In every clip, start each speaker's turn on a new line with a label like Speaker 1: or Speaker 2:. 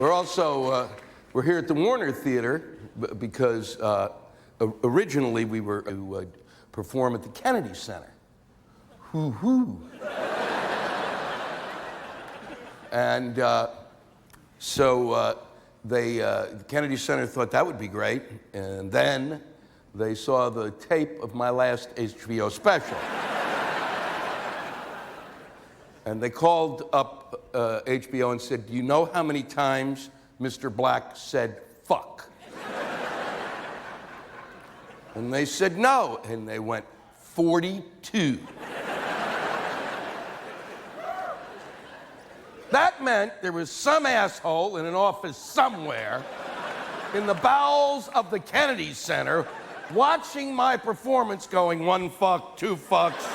Speaker 1: We're here at the Warner Theater because originally we were to perform at the Kennedy Center. Hoo-hoo. And the Kennedy Center thought that would be great, and then they saw the tape of my last HBO special. And they called up HBO and said, "Do you know how many times Mr. Black said fuck?" And they said no, and they went 42. That meant there was some asshole in an office somewhere in the bowels of the Kennedy Center watching my performance going, one fuck, two fucks.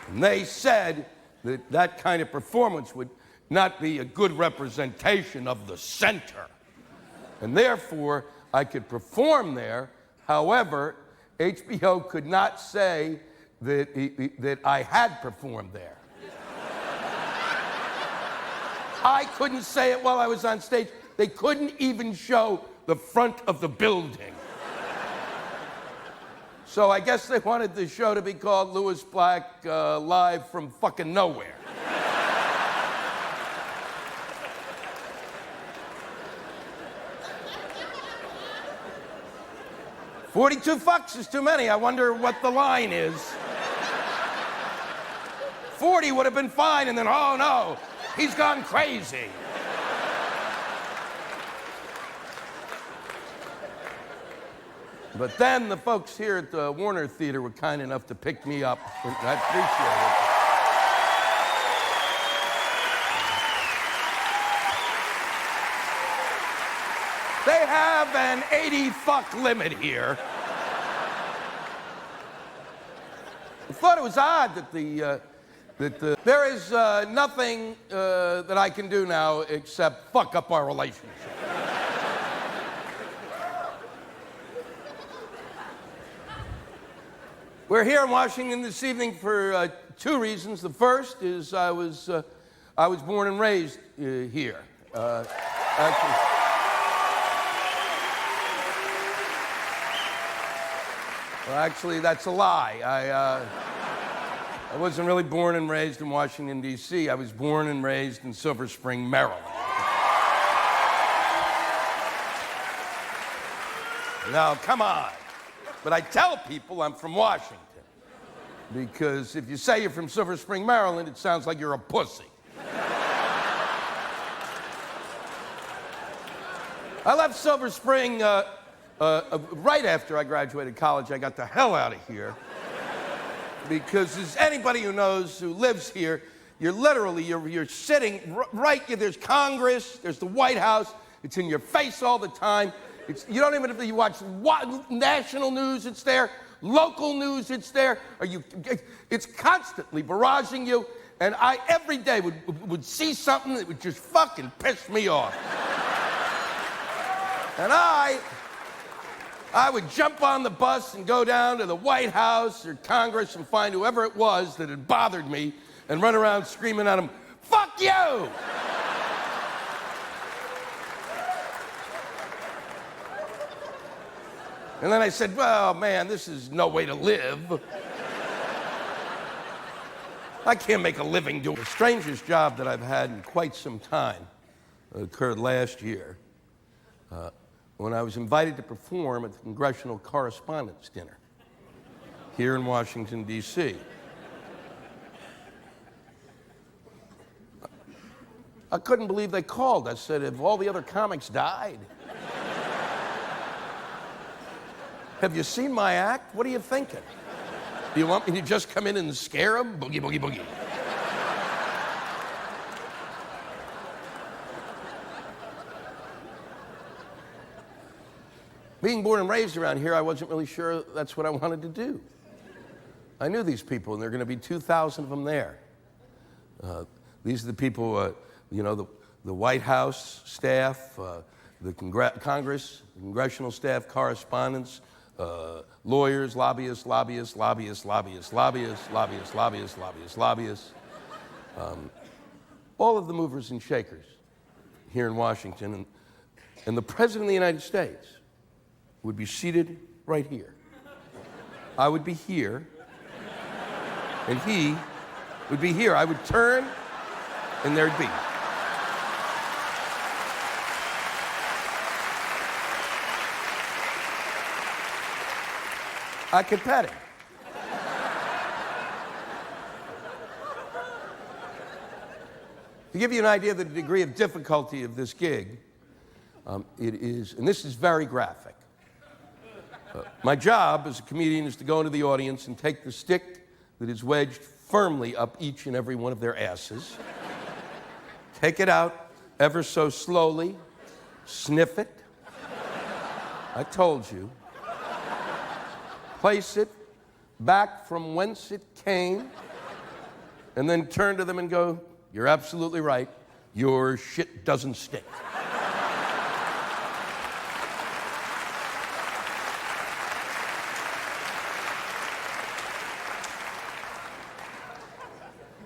Speaker 1: And they said that that kind of performance would not be a good representation of the center. And therefore, I could perform there. However, HBO could not say that I had performed there. I couldn't say it while I was on stage. They couldn't even show the front of the building. So I guess they wanted the show to be called Louis Black Live from fucking Nowhere. "42 fucks is too many. I wonder what the line is." 40 would have been fine, and then, oh no, he's gone crazy. But then the folks here at the Warner Theater were kind enough to pick me up, and I appreciate it. They have an 80 fuck limit here. I thought it was odd that there is nothing that I can do now except fuck up our relationship. We're here in Washington this evening for two reasons. The first is I was born and raised here. Actually, that's a lie. I wasn't really born and raised in Washington, D.C. I was born and raised in Silver Spring, Maryland. Now, come on. But I tell people I'm from Washington, because if you say you're from Silver Spring, Maryland, it sounds like you're a pussy. I left Silver Spring right after I graduated college. I got the hell out of here, because as anybody who knows, who lives here, you're sitting right here. There's Congress, there's the White House. It's in your face all the time. You don't even, if you watch national news, it's there. Local news, it's there. It's constantly barraging you. And I, every day, would see something that would just fucking piss me off. And I would jump on the bus and go down to the White House or Congress and find whoever it was that had bothered me and run around screaming at them, "Fuck you!" And then I said, well, man, this is no way to live. I can't make a living doing it. The strangest job that I've had in quite some time occurred last year when I was invited to perform at the Congressional Correspondents Dinner here in Washington, D.C. I couldn't believe they called. I said, have all the other comics died? Have you seen my act? What are you thinking? Do you want me to just come in and scare them? Boogie, boogie, boogie. Being born and raised around here, I wasn't really sure that's what I wanted to do. I knew these people, and there are going to be 2,000 of them there. These are the people, the White House staff, the Congress, congressional staff, correspondents, lawyers, lobbyists, lobbyists, lobbyists, lobbyists, lobbyists, lobbyists, lobbyists, lobbyists, lobbyists. All of the movers and shakers here in Washington. And the President of the United States would be seated right here. I would be here, and he would be here. I would turn, and there'd be. I could pet him. To give you an idea of the degree of difficulty of this gig, it is, and this is very graphic. My job as a comedian is to go into the audience and take the stick that is wedged firmly up each and every one of their asses, take it out ever so slowly, sniff it. I told you. Place it back from whence it came, and then turn to them and go, "You're absolutely right. Your shit doesn't stink."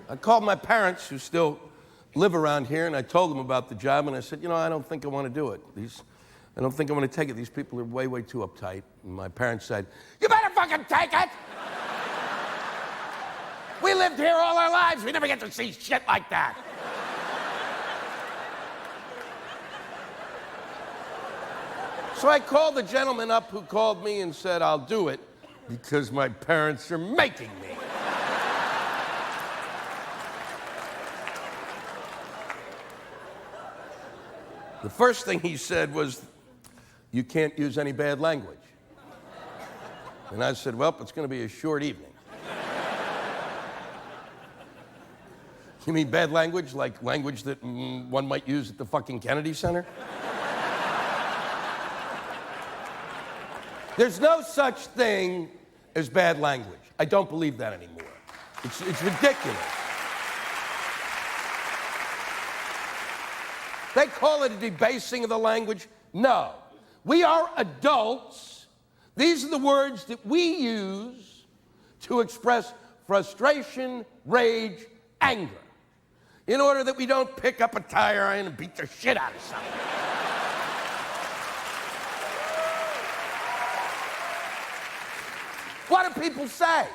Speaker 1: I called my parents, who still live around here, and I told them about the job, and I said, I don't think I want to do it. I don't think I want to take it. These people are way, way too uptight. And my parents said, "You better fucking take it! We lived here all our lives. We never get to see shit like that." So I called the gentleman up who called me and said, "I'll do it because my parents are making me." The first thing he said was, "You can't use any bad language." And I said, "Well, it's going to be a short evening." "You mean bad language, like language that one might use at the fucking Kennedy Center?" There's no such thing as bad language. I don't believe that anymore. It's ridiculous. They call it a debasing of the language. No. We are adults. These are the words that we use to express frustration, rage, anger, in order that we don't pick up a tire iron and beat the shit out of someone. What do people say?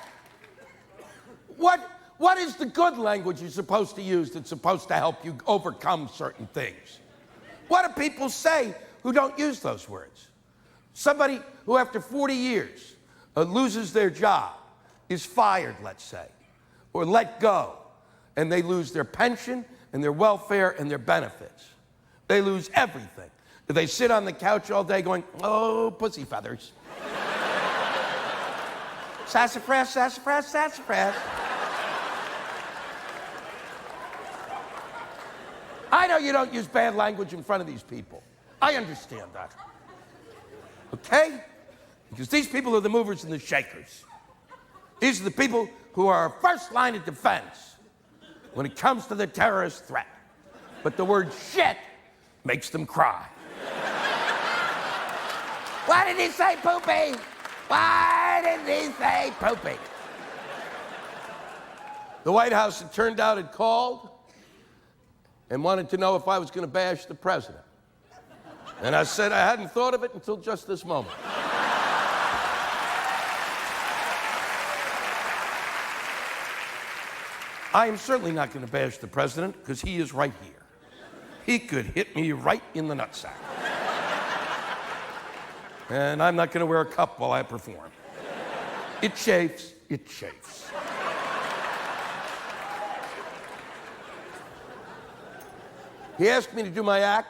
Speaker 1: What is the good language you're supposed to use that's supposed to help you overcome certain things? What do people say who don't use those words? Somebody who after 40 years loses their job, is fired, let's say, or let go, and they lose their pension and their welfare and their benefits. They lose everything. Do they sit on the couch all day going, "Oh, pussy feathers"? Sassafras, sassafras, sassafras. I know you don't use bad language in front of these people. I understand that. Okay? Because these people are the movers and the shakers. These are the people who are our first line of defense when it comes to the terrorist threat. But the word shit makes them cry. Why did he say poopy? Why did he say poopy? The White House, it turned out, had called and wanted to know if I was going to bash the president. And I said I hadn't thought of it until just this moment. I am certainly not going to bash the president because he is right here. He could hit me right in the nutsack. And I'm not going to wear a cup while I perform. It chafes, it chafes. He asked me to do my act.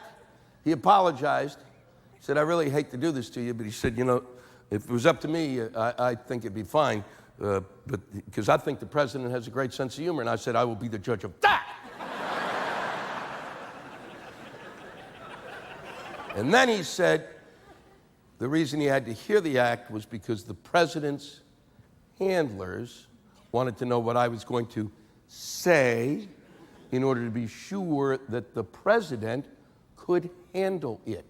Speaker 1: He apologized. He said, "I really hate to do this to you," but he said, if it was up to me, I think it'd be fine, but because I think the president has a great sense of humor. And I said, "I will be the judge of that." And then he said the reason he had to hear the act was because the president's handlers wanted to know what I was going to say in order to be sure that the president could handle it.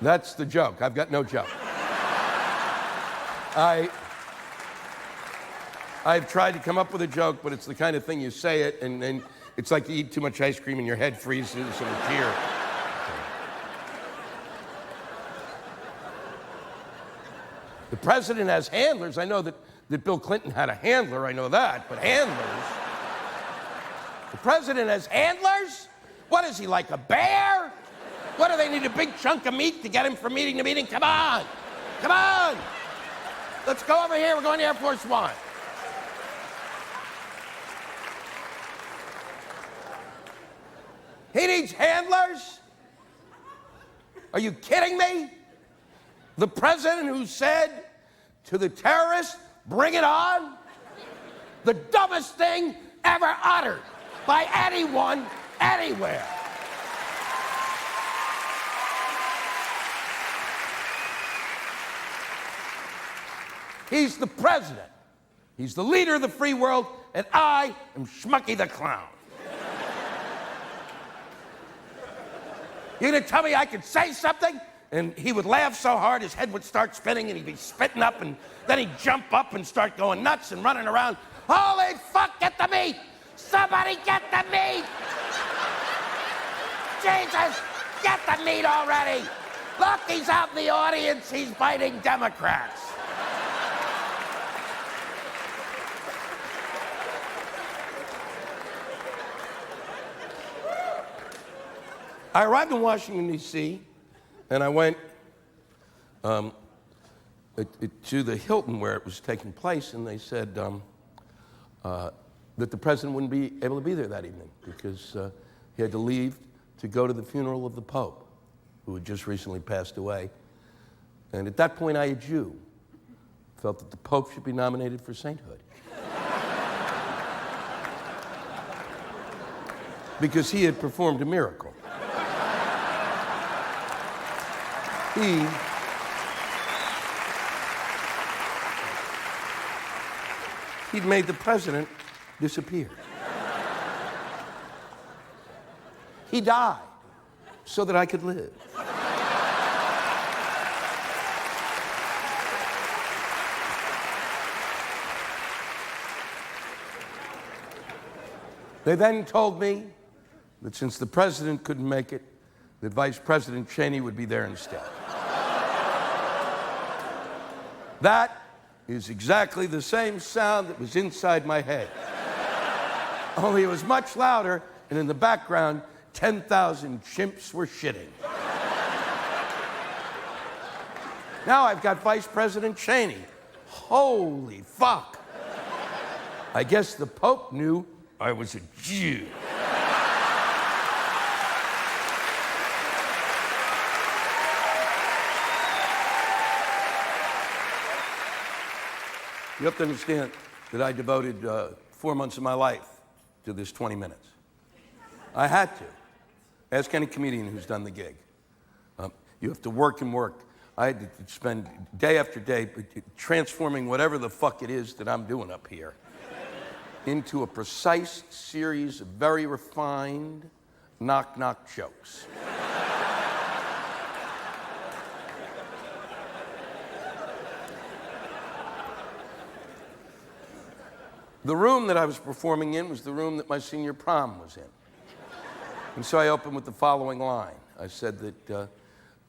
Speaker 1: That's the joke. I've got no joke. I've tried to come up with a joke, but it's the kind of thing you say it, and then it's like you eat too much ice cream and your head freezes and a tear. The president has handlers. I know that Bill Clinton had a handler. I know that, but handlers. The president has handlers? What is he, like a bear? What, do they need a big chunk of meat to get him from meeting to meeting? Come on. Come on. Let's go over here. We're going to Air Force One. He needs handlers? Are you kidding me? The president who said to the terrorists, bring it on? The dumbest thing ever uttered by anyone, anywhere. He's the president. He's the leader of the free world, and I am Schmucky the Clown. You're gonna tell me I could say something? And he would laugh so hard his head would start spinning and he'd be spitting up, and then he'd jump up and start going nuts and running around. Holy fuck, get the meat! Somebody get the meat! Jesus, get the meat already! Look, he's out in the audience, he's biting Democrats. I arrived in Washington, D.C., and I went to the Hilton where it was taking place, and they said that the president wouldn't be able to be there that evening because he had to leave to go to the funeral of the Pope, who had just recently passed away. And at that point, I, a Jew, felt that the Pope should be nominated for sainthood. Because he had performed a miracle. He'd made the president disappear. He died so that I could live. They then told me that since the president couldn't make it, that Vice President Cheney would be there instead. That is exactly the same sound that was inside my head. Only it was much louder, and in the background, 10,000 chimps were shitting. Now I've got Vice President Cheney. Holy fuck. I guess the Pope knew I was a Jew. You have to understand that I devoted 4 months of my life to this 20 minutes. I had to. Ask any comedian who's done the gig. You have to work and work. I had to spend day after day transforming whatever the fuck it is that I'm doing up here into a precise series of very refined knock-knock jokes. The room that I was performing in was the room that my senior prom was in. And so I opened with the following line. I said that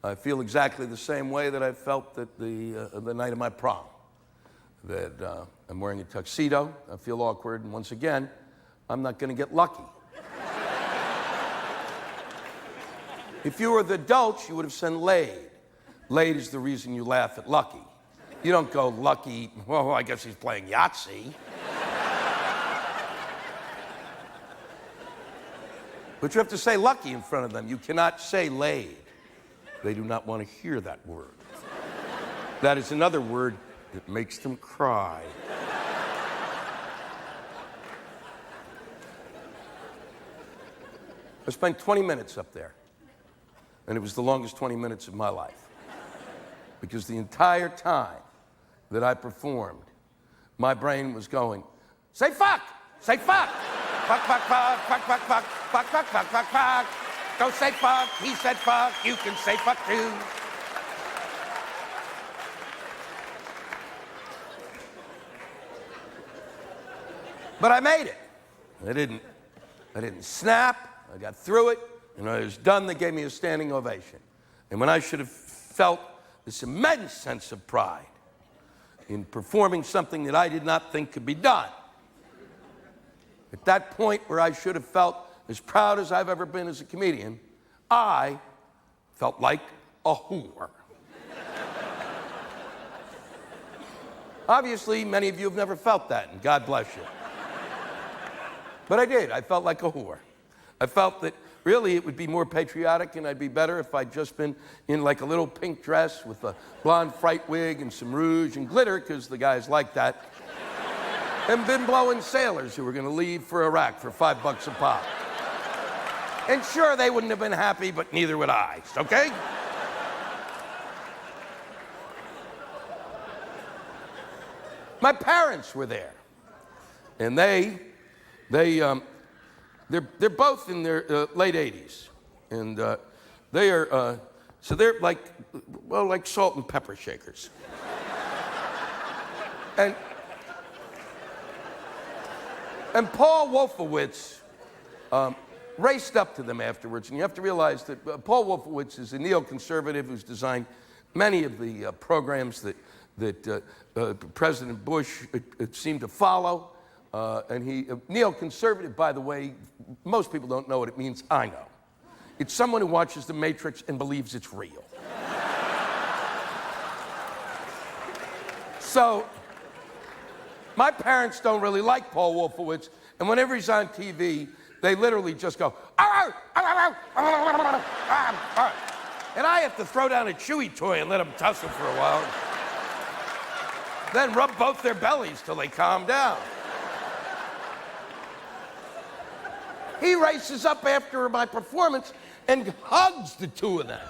Speaker 1: I feel exactly the same way that I felt that the night of my prom. That I'm wearing a tuxedo, I feel awkward, and once again, I'm not gonna get lucky. If you were the adults, you would have said laid. Laid is the reason you laugh at Lucky. You don't go, Lucky, well, I guess he's playing Yahtzee. But you have to say lucky in front of them. You cannot say laid. They do not want to hear that word. That is another word that makes them cry. I spent 20 minutes up there, and it was the longest 20 minutes of my life. Because the entire time that I performed, my brain was going, say fuck, say fuck. Fuck, fuck, fuck, fuck, fuck, fuck, fuck, fuck, fuck, fuck, fuck. Don't say fuck, he said fuck, you can say fuck too. But I made it. I didn't snap. I got through it. And when I was done, they gave me a standing ovation. And when I should have felt this immense sense of pride in performing something that I did not think could be done, at that point where I should have felt as proud as I've ever been as a comedian, I felt like a whore. Obviously, many of you have never felt that, and God bless you. But I did. I felt like a whore. I felt that really it would be more patriotic and I'd be better if I'd just been in like a little pink dress with a blonde fright wig and some rouge and glitter, because the guys like that, and been blowing sailors who were going to leave for Iraq for $5 a pop. And sure, they wouldn't have been happy, but neither would I, okay? My parents were there, and they're both in their late 80s, and they are so they're like salt and pepper shakers. And Paul Wolfowitz raced up to them afterwards, and you have to realize that Paul Wolfowitz is a neoconservative who's designed many of the programs that President Bush seemed to follow. And neoconservative, by the way, most people don't know what it means. I know. It's someone who watches The Matrix and believes it's real. So, my parents don't really like Paul Wolfowitz, and whenever he's on TV, they literally just go, "Arr, arr, arr, arr, arr." And I have to throw down a Chewy toy and let them tussle for a while. Then rub both their bellies till they calm down. He races up after my performance and hugs the two of them.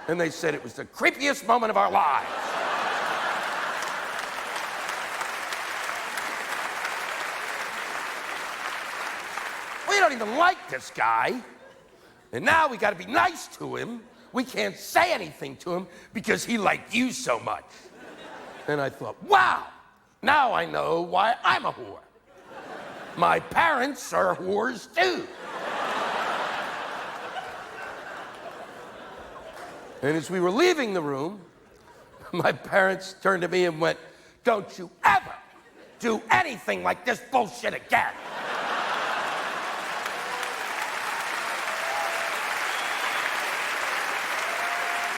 Speaker 1: And they said it was the creepiest moment of our lives. We don't even like this guy. And now we got to be nice to him. We can't say anything to him because he liked you so much. And I thought, wow, now I know why I'm a whore. My parents are whores too. And as we were leaving the room, my parents turned to me and went, "Don't you ever do anything like this bullshit again."